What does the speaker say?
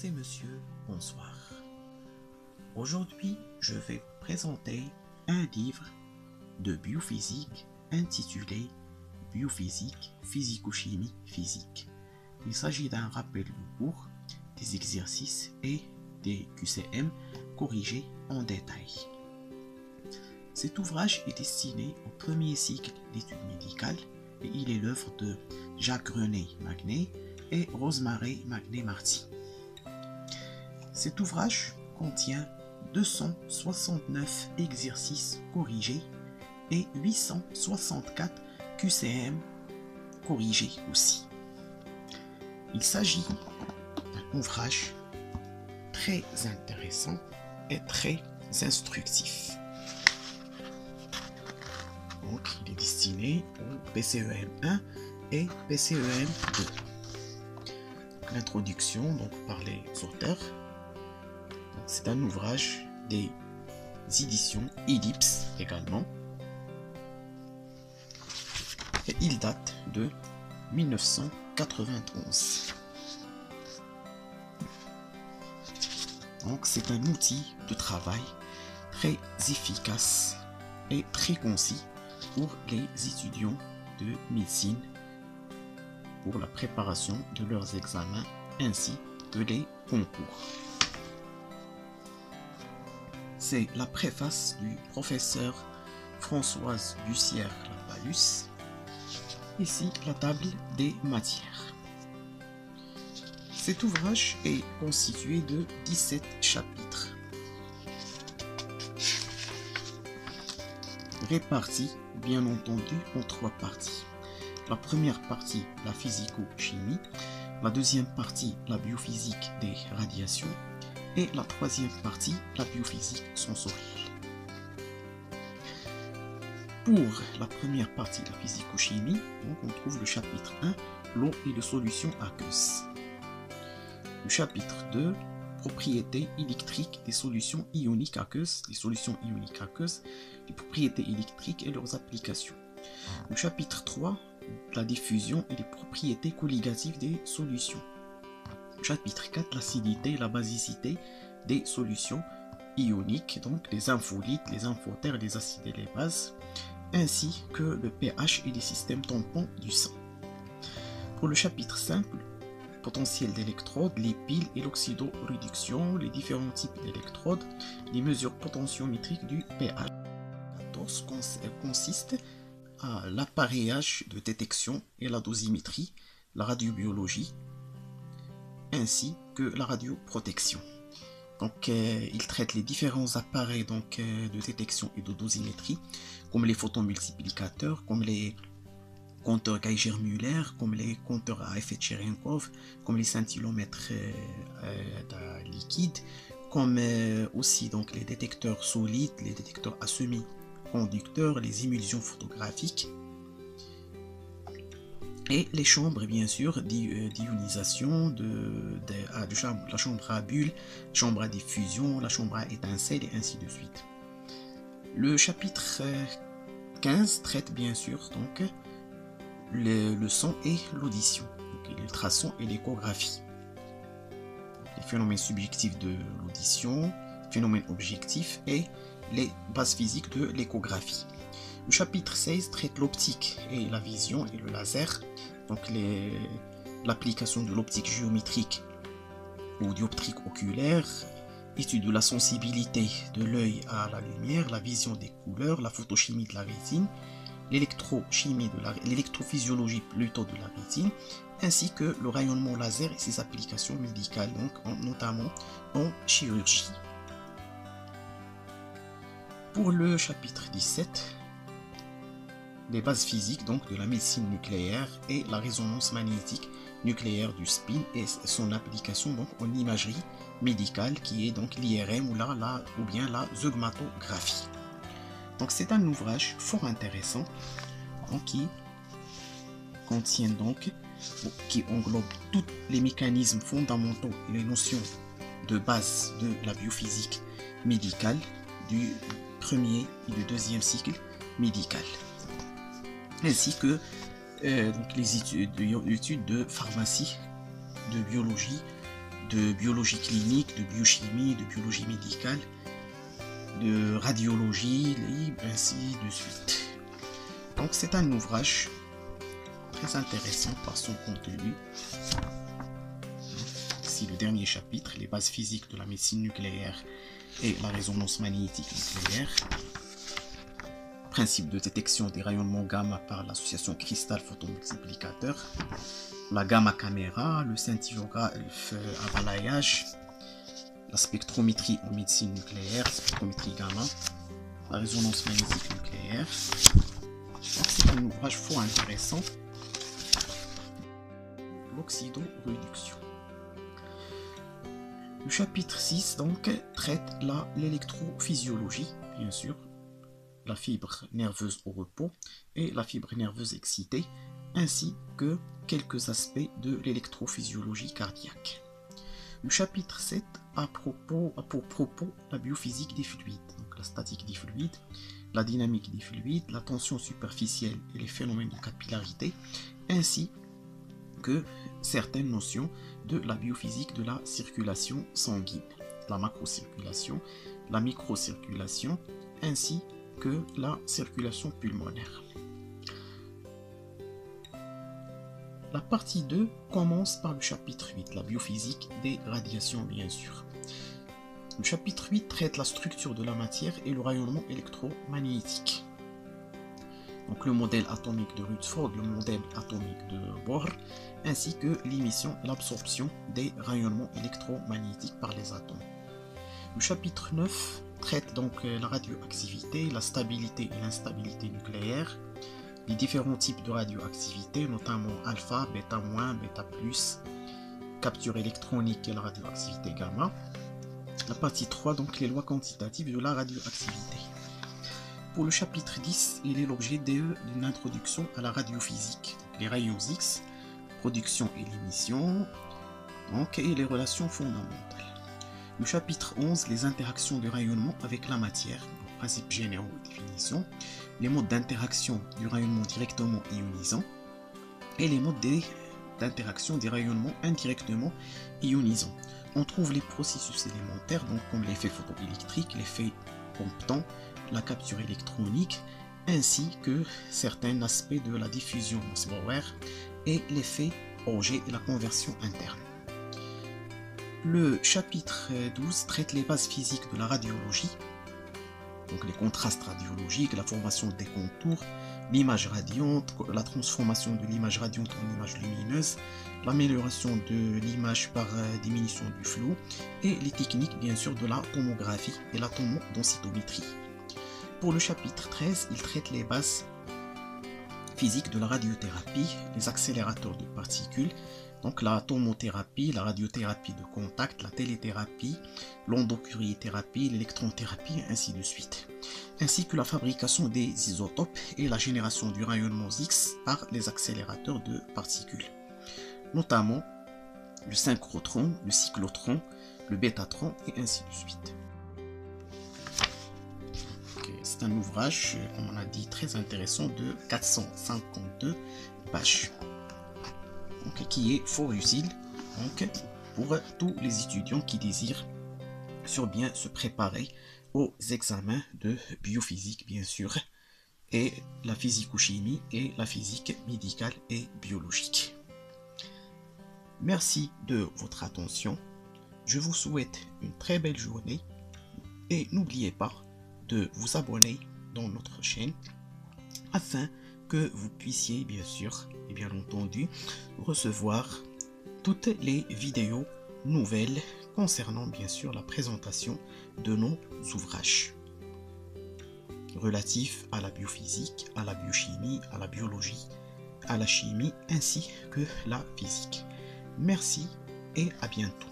et messieurs, bonsoir. Aujourd'hui, je vais vous présenter un livre de biophysique intitulé Biophysique, physico-chimie, physique. Il s'agit d'un rappel de cours, des exercices et des QCM corrigés en détail. Cet ouvrage est destiné au premier cycle d'études médicales et il est l'œuvre de Jacques René Magnet et Rosemary Magnet-Marty. Cet ouvrage contient 269 exercices corrigés et 864 QCM corrigés aussi. Il s'agit d'un ouvrage très intéressant et très instructif. Donc, il est destiné au PCEM 1 et PCEM 2. L'introduction donc par les auteurs. C'est un ouvrage des éditions Ellipse également. Et il date de 1991. Donc c'est un outil de travail très efficace et très concis pour les étudiants de médecine pour la préparation de leurs examens ainsi que les concours. C'est la préface du professeur Françoise Bussière-Lapalus. Ici, la table des matières. Cet ouvrage est constitué de 17 chapitres, répartis bien entendu en 3 parties. La première partie, la physico-chimie, la deuxième partie, la biophysique des radiations, et la troisième partie, la biophysique sensorielle. Pour la première partie, la physico-chimie, on trouve le chapitre 1, l'eau et les solutions aqueuses. Le chapitre 2, propriétés électriques des solutions ioniques aqueuses, les solutions ioniques aqueuses, les propriétés électriques et leurs applications. Le chapitre 3, la diffusion et les propriétés colligatives des solutions. Chapitre 4, l'acidité et la basicité des solutions ioniques, donc les infolites, les amphotères, les acides et les bases, ainsi que le pH et les systèmes tampons du sang. Pour le chapitre simple, le potentiel d'électrodes, les piles et l'oxydoréduction, les différents types d'électrodes, les mesures potentiométriques du pH. 14 consiste à l'appareillage de détection et la dosimétrie, la radiobiologie, ainsi que la radioprotection. Donc, il traite les différents appareils de détection et de dosimétrie, comme les photomultiplicateurs, comme les compteurs Geiger-Müller, comme les compteurs à effet de Cherenkov, comme les scintillomètres liquides, comme aussi donc, les détecteurs solides, les détecteurs à semi-conducteurs, les émulsions photographiques, et les chambres bien sûr d'ionisation, la chambre à bulles, chambre à diffusion, la chambre à étincelles et ainsi de suite. Le chapitre 15 traite bien sûr donc le son et l'audition, l'ultrason et l'échographie, les phénomènes subjectifs de l'audition, phénomènes objectifs et les bases physiques de l'échographie. Le chapitre 16 traite l'optique et la vision et le laser, donc l'application de l'optique géométrique ou dioptrique oculaire, étude de la sensibilité de l'œil à la lumière, la vision des couleurs, la photochimie de la rétine, l'électrophysiologie plutôt de la rétine, ainsi que le rayonnement laser et ses applications médicales, donc notamment en chirurgie. Pour le chapitre 17, les bases physiques donc de la médecine nucléaire et la résonance magnétique nucléaire du spin et son application donc en imagerie médicale qui est donc l'IRM ou bien la zygomatographie. Donc c'est un ouvrage fort intéressant donc, qui contient donc qui englobe tous les mécanismes fondamentaux et les notions de base de la biophysique médicale du premier et du deuxième cycle médical, ainsi que donc les études de pharmacie, de biologie, de biologie clinique, de biochimie, de biologie médicale, de radiologie, libre, ainsi de suite. Donc c'est un ouvrage très intéressant par son contenu. Ici le dernier chapitre, les bases physiques de la médecine nucléaire et la résonance magnétique nucléaire. Principe de détection des rayonnements gamma par l'association cristal photomultiplicateur. La gamma caméra, le scintigraphe à balayage, la spectrométrie en médecine nucléaire, spectrométrie gamma, la résonance magnétique nucléaire. C'est un ouvrage fort intéressant. L'oxydoréduction. Le chapitre 6 donc traite l'électrophysiologie, bien sûr, la fibre nerveuse au repos et la fibre nerveuse excitée, ainsi que quelques aspects de l'électrophysiologie cardiaque. Le chapitre 7 a pour propos la biophysique des fluides, donc la statique des fluides, la dynamique des fluides, la tension superficielle et les phénomènes de capillarité, ainsi que certaines notions de la biophysique de la circulation sanguine, la macrocirculation, la microcirculation, ainsi que la circulation pulmonaire. La partie 2 commence par le chapitre 8, la biophysique des radiations bien sûr. Le chapitre 8 traite la structure de la matière et le rayonnement électromagnétique. Donc le modèle atomique de Rutherford, le modèle atomique de Bohr, ainsi que l'émission et l'absorption des rayonnements électromagnétiques par les atomes. Le chapitre 9 traite donc la radioactivité, la stabilité et l'instabilité nucléaire, les différents types de radioactivité, notamment alpha, bêta-, bêta+, capture électronique et la radioactivité gamma. La partie 3, donc les lois quantitatives de la radioactivité. Pour le chapitre 10, il est l'objet d'une introduction à la radiophysique, les rayons X, production et l'émission, et les relations fondamentales. Le chapitre 11, les interactions de rayonnement avec la matière, principes généraux et définitions, les modes d'interaction du rayonnement directement ionisant et les modes d'interaction des rayonnements indirectement ionisants. On trouve les processus élémentaires, donc comme l'effet photoélectrique, l'effet Compton, la capture électronique, ainsi que certains aspects de la diffusion Mossbauer et l'effet Auger et la conversion interne. Le chapitre 12 traite les bases physiques de la radiologie, donc les contrastes radiologiques, la formation des contours, l'image radiante, la transformation de l'image radiante en image lumineuse, l'amélioration de l'image par diminution du flou et les techniques bien sûr de la tomographie et la tomodensitométrie. Pour le chapitre 13, il traite les bases physiques de la radiothérapie, les accélérateurs de particules, donc la tomothérapie, la radiothérapie de contact, la téléthérapie, l'endocuriothérapie, l'électronthérapie, ainsi de suite, ainsi que la fabrication des isotopes et la génération du rayonnement X par les accélérateurs de particules, notamment le synchrotron, le cyclotron, le bêtatron et ainsi de suite. C'est un ouvrage, comme on a dit, très intéressant de 452 pages. Donc, qui est fort utile donc, pour tous les étudiants qui désirent bien se préparer aux examens de biophysique bien sûr, et la physico-chimie et la physique médicale et biologique. Merci de votre attention, je vous souhaite une très belle journée et n'oubliez pas de vous abonner dans notre chaîne afin que vous puissiez bien sûr et bien entendu recevoir toutes les vidéos nouvelles concernant bien sûr la présentation de nos ouvrages relatifs à la biophysique, à la biochimie, à la biologie, à la chimie ainsi que la physique. Merci et à bientôt.